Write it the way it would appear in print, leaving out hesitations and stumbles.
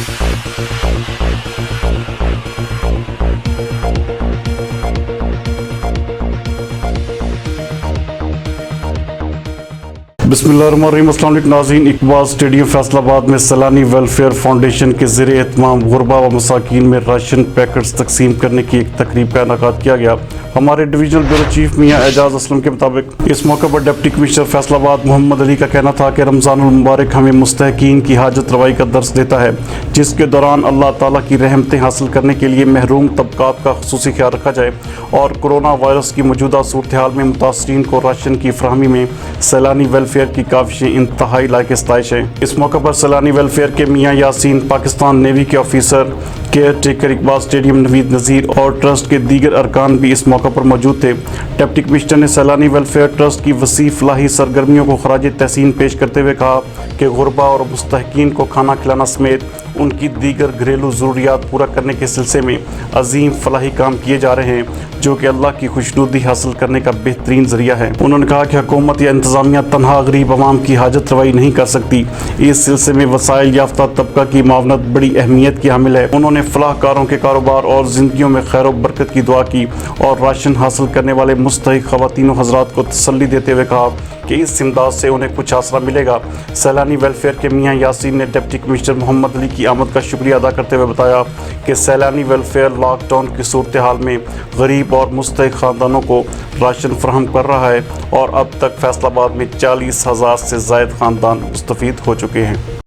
بسم اللہ الرحمن الرحیم۔ السلام علیکم ناظرین، اقبال سٹیڈیم فیصل آباد میں سیلانی ویلفیئر فاؤنڈیشن کے زیر اہتمام غرباء میں راشن پیکٹس تقسیم کرنے کی ایک تقریب کا انعقاد کیا گیا۔ ہمارے ڈویژنل بیورو چیف میاں اعجاز اسلم کے مطابق اس موقع پر ڈپٹی کمشنر فیصل آباد محمد علی کا کہنا تھا کہ رمضان المبارک ہمیں مستحقین کی حاجت روائی کا درس دیتا ہے، جس کے دوران اللہ تعالیٰ کی رحمتیں حاصل کرنے کے لیے محروم طبقات کا خصوصی خیال رکھا جائے اور کورونا وائرس کی موجودہ صورتحال میں متاثرین کو راشن کی فراہمی میں سیلانی ویلفیئر کی کاوشیں انتہائی لائق ستائش ہیں۔ اس موقع پر سیلانی ویلفیئر کے میاں یاسین، پاکستان نیوی کے officer caretaker Iqbal stadium Naveed Nazir اور ٹرسٹ کے دیگر ارکان بھی اس موقع پر موجود تھے۔ ڈپٹی کمشنر نے سیلانی ویلفیئر ٹرسٹ کی وسیع فلاحی سرگرمیوں کو خراج تحسین پیش کرتے ہوئے کہا کہ غربا اور مستحقین کو کھانا کھلانا سمیت ان کی دیگر گھریلو ضروریات پورا کرنے کے سلسلے میں عظیم فلاحی کام کیے جا رہے ہیں، جو کہ اللہ کی خوشنودی حاصل کرنے کا بہترین ذریعہ ہے۔ انہوں نے کہا کہ حکومت یا انتظامیہ تنہا غریب عوام کی حاجت روائی نہیں کر سکتی، اس سلسلے میں وسائل یافتہ طبقہ کی معاونت بڑی اہمیت کی حامل ہے۔ انہوں نے فلاح کاروں کے کاروبار اور زندگیوں میں خیر و برکت کی دعا کی اور راشن حاصل کرنے والے مستحق خواتین و حضرات کو تسلی دیتے ہوئے کہا کہ اس امداد سے انہیں کچھ آسرا ملے گا۔ سیلانی ویلفیئر کے میاں یاسین نے ڈپٹی کمشنر محمد علی کی آمد کا شکریہ ادا کرتے ہوئے بتایا کہ سیلانی ویلفیئر لاک ڈاؤن کی صورتحال میں غریب اور مستحق خاندانوں کو راشن فراہم کر رہا ہے اور اب تک فیصل آباد میں 40,000 سے زائد خاندان مستفید ہو چکے ہیں۔